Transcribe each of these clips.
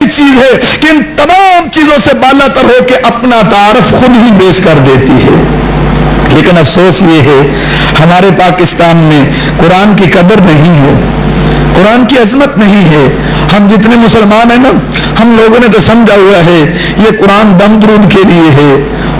ایسی چیز ہے کہ ان تمام چیزوں سے بالا تر ہو کے اپنا تعارف خود ہی پیش کر دیتی ہے. لیکن افسوس یہ ہے ہمارے پاکستان میں قرآن کی قدر نہیں ہے, قرآن کی عظمت نہیں ہے. ہم جتنے مسلمان ہیں نا, ہم لوگوں نے تو سمجھا ہوا ہے یہ قرآن دم درود کے لیے ہے,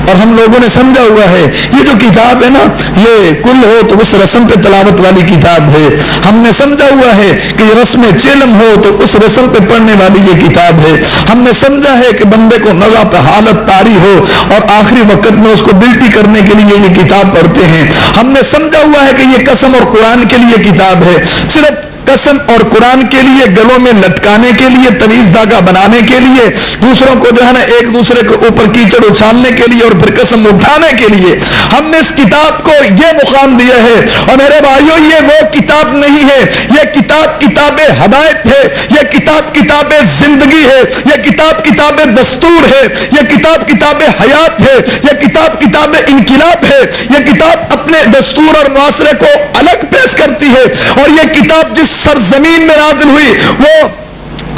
اور ہم لوگوں نے سمجھا ہوا ہے یہ جو کتاب ہے نا یہ کل ہو تو اس رسم پہ تلاوت والی کتاب ہے. ہم نے سمجھا ہوا ہے کہ یہ رسم چیلم ہو تو اس رسم پہ پڑھنے والی یہ کتاب ہے. ہم نے سمجھا ہے کہ بندے کو نزا پہ حالت طاری ہو اور آخری وقت میں اس کو بلٹی کرنے کے لیے یہ کتاب پڑھتے ہیں. ہم نے سمجھا ہوا ہے کہ یہ قسم اور قرآن کے لیے کتاب ہے, صرف قسم اور قرآن کے لیے گلوں میں لٹکانے کے لیے, طویل دھاگا بنانے کے لیے, دوسروں کو جو ہے نا ایک دوسرے کے اوپر کیچڑ اچھالنے کے لیے اور پھر قسم اٹھانے کے لیے ہم نے اس کتاب کو یہ مقام دیا ہے. اور میرے بھائیوں یہ وہ کتاب نہیں ہے, یہ کتاب کتاب ہدایت ہے, یہ کتاب کتاب زندگی ہے, یہ کتاب کتاب دستور ہے, یہ کتاب کتاب حیات ہے, یہ کتاب کتاب انقلاب ہے. یہ کتاب اپنے دستور اور معاشرے کو الگ پیش کرتی ہے. اور یہ کتاب جس سرزمین میں نازل ہوئی وہ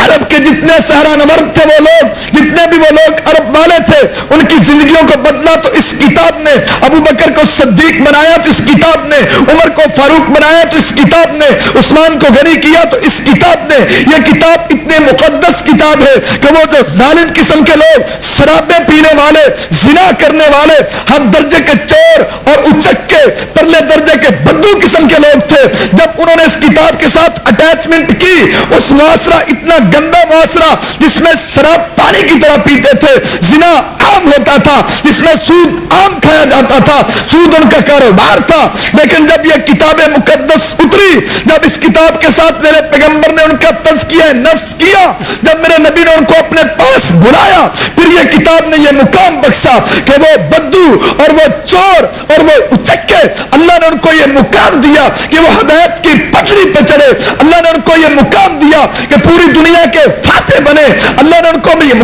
عرب کے جتنے صحرا نورد تھے, وہ لوگ جتنے بھی وہ لوگ عرب والے تھے, ان کی زندگیوں کو بدلا تو اس کتاب نے. ابو بکر کو صدیق بنایا تو اس کتاب نے, عمر کو فاروق بنایا تو اس کتاب نے, عثمان کو غنی کیا تو اس کتاب نے. یہ کتاب اتنے مقدس کتاب ہے کہ وہ جو ظالم قسم کے لوگ, شرابیں پینے والے, زنا کرنے والے, ہر درجے کے چور اور اچکے پرلے درجے کے بدو قسم کے لوگ تھے, جب انہوں نے اس کتاب کے ساتھ اٹیچمنٹ کی, اس معاشرہ اتنا گندا معاشرہ جس میں شراب پانی کی طرح پیتے تھے, زنا عام ہوتا تھا, جس میں سود عام کھایا جاتا تھا, سود ان کا کاروبار تھا. لیکن جب یہ کتاب مقدس اتری, جب اس کتاب کے ساتھ میرے پیغمبر نے ان کا تزکیہ نفس کیا, جب میرے نبی نے ان کو اپنے پاس بلایا, پھر یہ کتاب نے یہ مقام بخشا کہ وہ بدو اور وہ چور اور وہ اچکے, اللہ نے ان کو یہ مقام دیا کہ وہ ہدایت کی پٹڑی پہ چڑھے. اللہ نے ان کو یہ مقام دیا کہ پوری دنیا کے فاتح بنے. اللہ نے ان کو یہ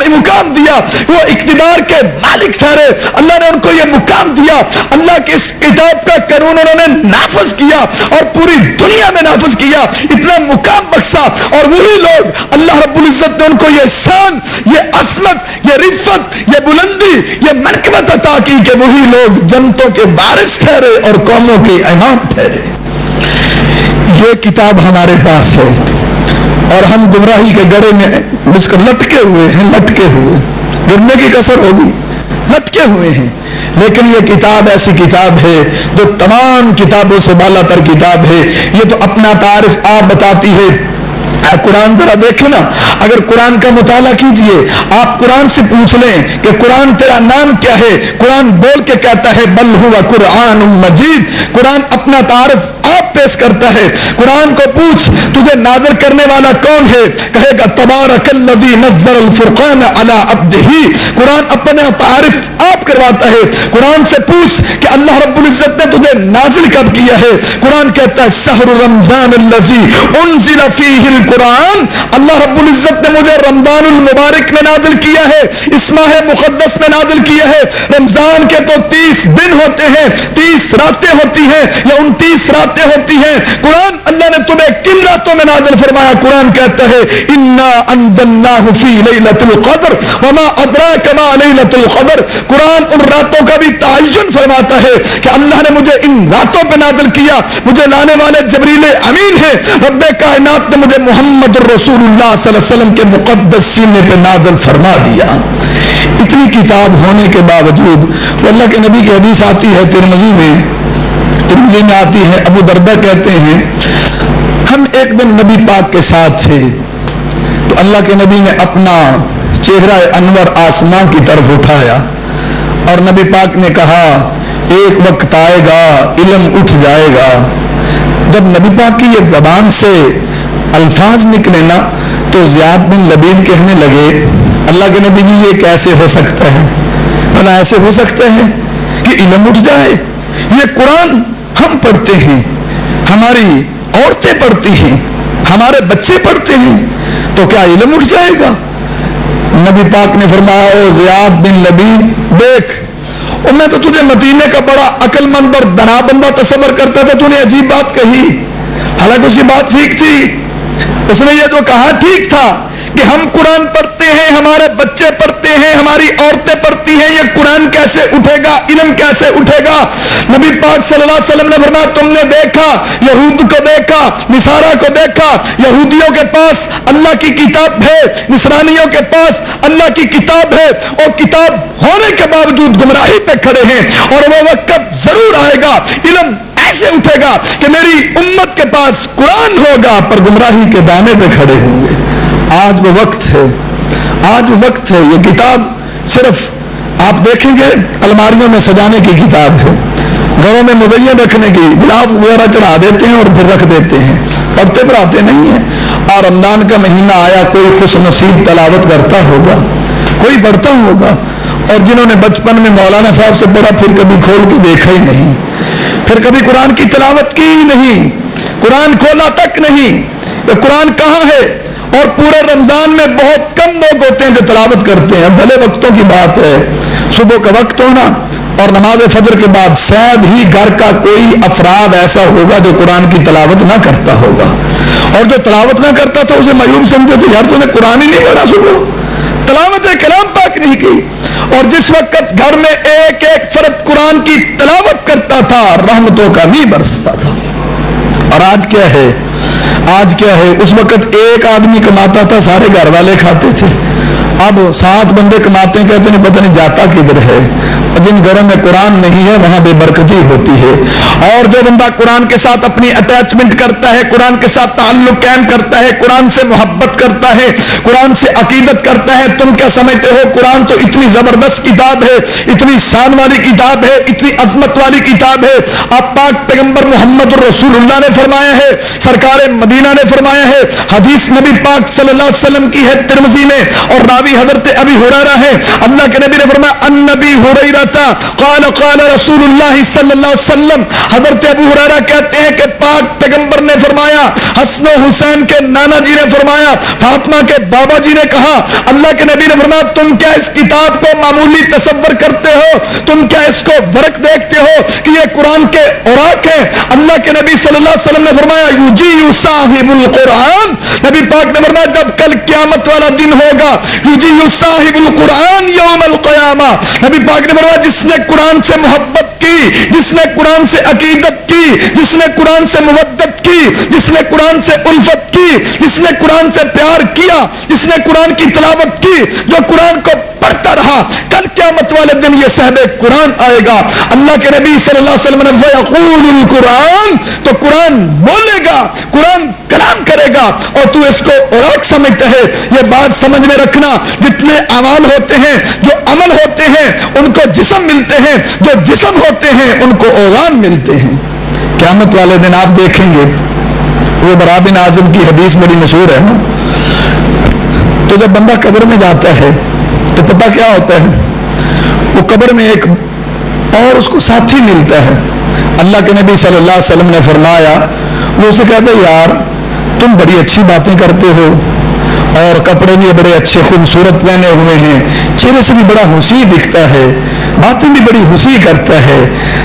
مقام دیا وہ اقتدار کے مالک ٹھہرے. اللہ نے ان کو یہ مقام دیا, اللہ کی اس کتاب کا قانون انہوں نے نافذ کیا اور پوری دنیا میں نافذ کیا, اتنا مقام بخشا. اور وہی لوگ اللہ رب العزت نے ان کو یہ شان, یہ عظمت, یہ رفت, یہ بلندی, یہ منقبت عطا کی کہ وہی لوگ جنتوں کے وارث ٹھہرے اور قوموں کے امام ٹھہرے. یہ کتاب ہمارے پاس ہے اور ہم گمراہی کے گڑھے میں اس کو لٹکے ہوئے ہیں, لٹکے ہوئے, گرنے کی کسر ہوگی, لٹکے ہوئے ہیں. لیکن یہ کتاب ایسی کتاب ہے جو تمام کتابوں سے بالا تر کتاب ہے. یہ تو اپنا تعارف آپ بتاتی ہے. قرآن ذرا دیکھیں نا, اگر قرآن کا مطالعہ کیجئے, آپ قرآن سے پوچھ لیں کہ قرآن تیرا نام کیا ہے, قرآن بول کے کہتا ہے بل ہوا قرآن مجید. قرآن اپنا تعارف آپ پیش کرتا ہے. قرآن کو پوچھ تجھے نازل کرنے والا کون ہے, کہے گا تبارک الذی نزل الفرقان علی عبدہ. قرآن اپنا تعارف آپ کرواتا ہے. قرآن سے پوچھ کہ اللہ رب العزت نے تجھے نازل کب کیا ہے. قرآن کہتا ہے شہر رمضان الذی انزل فیہ القرآن. اللہ رب العزت نے مجھے رمضان المبارک میں نازل کیا ہے, اس ماہ مقدس میں نازل کیا ہے. رمضان کے تو 30 دن ہوتے ہیں, 30 راتیں ہوتی ہیں یا 29 راتیں ہوتی ہیں. قرآن اللہ نے تمہیں کن راتوں میں نازل فرمایا. قرآن کہتا ہے انا انزلناہ فی لیلۃ القدر وما ادراک ما لیلۃ القدر. قرآن ان راتوں کا بھی تعین فرماتا ہے کہ اللہ نے مجھے ان راتوں پہ نازل کیا. مجھے لانے والے جبریل امین ہیں. رب کائنات نے مجھے محمد الرسول اللہ صلی اللہ علیہ وسلم کے مقدس سینے پہ نازل فرما دیا. اتنی کتاب ہونے کے باوجود وہ اللہ کے نبی کی حدیث آتی ہے ترمذی میں آتی ہے, ابو دردہ کہتے ہیں ہم ایک دن نبی پاک کے ساتھ تھے تو اللہ کے نبی نے اپنا چہرہ انور آسمان کی طرف اٹھایا اور نبی پاک نے کہا ایک وقت آئے گا علم اٹھ جائے گا. جب نبی پاک کی یہ زبان سے الفاظ نکلے نا تو زیاد بن لبید کہنے لگے اللہ کے نبی جی یہ کیسے ہو سکتا ہے, بھلا ایسے ہو سکتا ہے کہ علم اٹھ جائے. یہ قرآن ہم پڑھتے ہیں, ہماری عورتیں پڑھتی ہیں, ہمارے بچے پڑھتے ہیں, تو کیا علم اٹھ جائے گا. نبی پاک نے فرمایا او زیاد بن لبید دیکھ, اور میں تو تجھے مدینے کا بڑا عقل مند اور دنا بندہ تصور کرتا تھا, تو نے عجیب بات کہی. حالانکہ اس کی بات ٹھیک تھی, اس نے یہ جو کہا ٹھیک تھا کہ ہم قرآن پڑھتے ہیں, ہمارے بچے پڑھتے ہیں, ہماری عورتیں پڑھتی ہیں, یہ قرآن کیسے اٹھے گا, علم کیسے اٹھے گا؟ نبی پاک صلی اللہ علیہ وسلم نے فرمایا تم نے دیکھا یہود کو, دیکھا نصارہ کو, دیکھا یہودیوں کے پاس اللہ کی کتاب ہے, نصرانیوں کے پاس اللہ کی کتاب ہے, اور کتاب ہونے کے باوجود گمراہی پہ کھڑے ہیں. اور وہ وقت ضرور آئے گا, علم ایسے اٹھے گا کہ میری امت کے پاس قرآن ہوگا پر گمراہی کے دانے پہ کھڑے ہوں گے. آج وہ وقت ہے, آج وہ وقت ہے. یہ کتاب صرف آپ دیکھیں گے الماریوں میں سجانے کی کتاب ہے, گھروں میں مزین رکھنے کی, گلاب وغیرہ چڑھا دیتے ہیں اور پھر رکھ دیتے ہیں, پڑھتے پڑھاتے نہیں ہیں. اور رمضان کا مہینہ آیا, کوئی خوش نصیب تلاوت کرتا ہوگا, کوئی پڑھتا ہوگا, اور جنہوں نے بچپن میں مولانا صاحب سے پڑھا پھر کبھی کھول کے دیکھا ہی نہیں, پھر کبھی قرآن کی تلاوت کی ہی نہیں, قرآن کھولا تک نہیں. یہ قرآن کہاں ہے؟ اور پورے رمضان میں بہت کم لوگ ہوتے ہیں جو تلاوت کرتے ہیں. بھلے وقتوں کی بات ہے, صبح کا وقت ہونا اور نماز فجر کے بعد شاید ہی گھر کا کوئی افراد ایسا ہوگا جو قرآن کی تلاوت نہ کرتا ہوگا. اور جو تلاوت نہ کرتا تھا اسے معیوب سمجھتے تھے, یار تو نے قرآن ہی نہیں پڑھا, صبح تلاوت کلام پاک نہیں کی. اور جس وقت گھر میں ایک ایک فرد قرآن کی تلاوت کرتا تھا رحمتوں کا نہیں برستا تھا. اور آج کیا ہے, آج کیا ہے؟ اس وقت ایک آدمی کماتا تھا, سارے گھر والے کھاتے تھے. اب 7 بندے کماتے ہیں, کہتے ہیں پتہ نہیں جاتا کدھر ہے. جن گھروں میں قرآن نہیں ہے وہاں بے برکتی ہوتی ہے. اور جو بندہ قرآن کے ساتھ اپنی اٹیچمنٹ کرتا ہے, قرآن کے ساتھ تعلق قائم کرتا ہے, قرآن سے محبت کرتا ہے, قرآن سے عقیدت کرتا ہے, تم کیا سمجھتے ہو قرآن تو اتنی زبردست کتاب ہے, اتنی شان والی کتاب ہے, اتنی عظمت والی کتاب ہے. آپ پاک پیغمبر محمد الرسول اللہ نے فرمایا ہے, سرکار مدینہ نے فرمایا ہے, حدیث نبی پاک صلی اللہ علیہ وسلم کی ہے ترمذی میں, اور راوی حضرت ابی ہریرہ ہے. اللہ کے نبی نے فرمایا النبی ہریرہ قال قال رسول اللہ صلی اللہ علیہ وسلم, حضرت ابو ہریرہ کہتے ہیں کہ پاک پیغمبر نے فرمایا, حسن و حسین کے نانا جی نے فرمایا, فاطمہ کے بابا جی نے کہا, اللہ کے نبی نے فرمایا تم کیا اس کتاب کو معمولی تصور کرتے ہو, تم کیا اس کو ورق دیکھتے ہو کہ یہ قرآن کے اوراق ہیں. اللہ کے نبی صلی اللہ علیہ وسلم نے فرمایا یجیء صاحب القرآن, نبی پاک نے فرمایا جب کل قیامت والا دن ہوگا, یجیء صاحب القرآن یوم القیامہ, نبی پاک نے فرمایا جس نے قرآن سے محبت کی, جس نے قرآن سے عقیدت کی, جس نے قرآن سے مودت کی, جس نے قرآن سے الفت کی, جس نے قرآن سے پیار کیا, جس نے قرآن کی تلاوت کی, جو قرآن کو پڑھتا رہا, کل قیامت والے دن یہ صاحب قرآن آئے گا. اللہ کے نبی صلی اللہ علیہ وسلم نے وَيَقُولُ الْقُرْآنُ, تو قرآن بولے گا, قرآن کلام کرے گا, اور تو اس کو اوراق سمجھتا ہے. یہ بات سمجھ میں رکھنا, جتنے اعمال ہوتے ہیں, جو عمل ہوتے ہیں ان کو جسم ملتے ہیں, جو جسم ہوتے ہیں ان کو اوزان ملتے ہیں. قیامت والے دن آپ دیکھیں گے, وہ برا بن عازب کی حدیث بڑی مشہور ہے نا, تو جب بندہ قبر میں جاتا ہے تو پتہ کیا ہوتا ہے, وہ قبر میں ایک اور اس کو ساتھی ملتا ہے. اللہ کے نبی صلی اللہ علیہ وسلم نے فرمایا, وہ اسے کہتا ہے یار تم بڑی اچھی باتیں کرتے ہو, اور کپڑے بھی بڑے اچھے خوبصورت پہنے ہوئے ہیں, چہرے سے بھی بڑا خوشی دکھتا ہے, باتیں بھی بڑی خوشی کرتا ہے,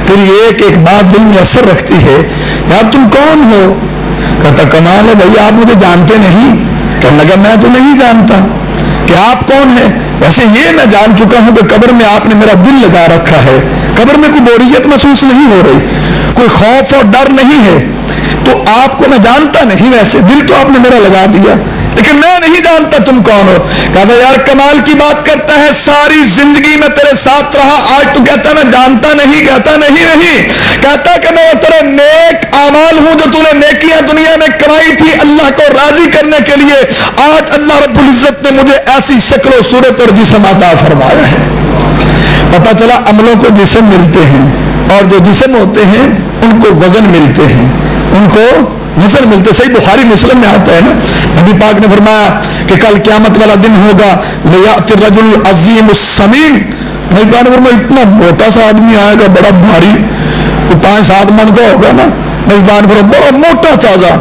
تیری ایک ایک بات دل میں اثر رکھتی ہے, یار تم کون ہو؟ کہتا کمال ہے بھائی آپ مجھے جانتے نہیں. کہنے لگا میں تو نہیں جانتا کہ آپ کون ہیں, ویسے یہ میں جان چکا ہوں کہ قبر میں آپ نے میرا دل لگا رکھا ہے, قبر میں کوئی بوریت محسوس نہیں ہو رہی, کوئی خوف اور ڈر نہیں ہے, تو آپ کو میں جانتا نہیں, ویسے دل تو آپ نے میرا لگا دیا, لیکن میں نہیں جانتا تم کون ہو. کہتا یار کمال کی بات کرتا ہے, ساری زندگی میں تیرے ساتھ رہا, آج تو کہتا میں جانتا نہیں. کہتا نہیں, کہتا کہ میں تیرے نیک اعمال ہوں جو تو نے نیکیاں دنیا میں کمائی تھی اللہ کو راضی کرنے کے لیے, آج اللہ رب العزت نے مجھے ایسی شکل و صورت اور جسم عطا فرمایا ہے. پتہ چلا عملوں کو جسم ملتے ہیں, اور جو جسم ہوتے ہیں ان کو وزن ملتے ہیں, ان کو وزن ملتے. صحیح بخاری مسلم میں آتا ہے نا, نبی پاک نے فرمایا کہ کل قیامت والا دن ہوگا, لیأتی الرجل العظیم السمین, نبی پاک نے فرمایا اتنا موٹا سا آدمی آئے گا, بڑا بھاری, کوئی 5-7 من کا ہوگا نا, نبی پاک نے فرمایا بڑا موٹا تازہ,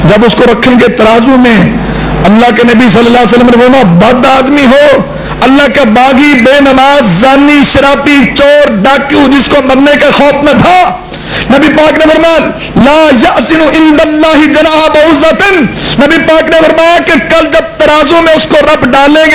جب اس کو رکھیں گے ترازو میں, اللہ کے نبی صلی اللہ علیہ وسلم نے فرمایا بد آدمی ہو, اللہ کا باغی، بے نماز، زانی، شرابی، چور، ڈاکو، جس کو مرنے کا خوف نہ تھا، نبی پاک نے فرمایا لا یأذن عند اللہ جناح بعوضۃ، نبی پاک نے فرمایا کہ کل جب ترازو میں اس کو رب ڈالیں گے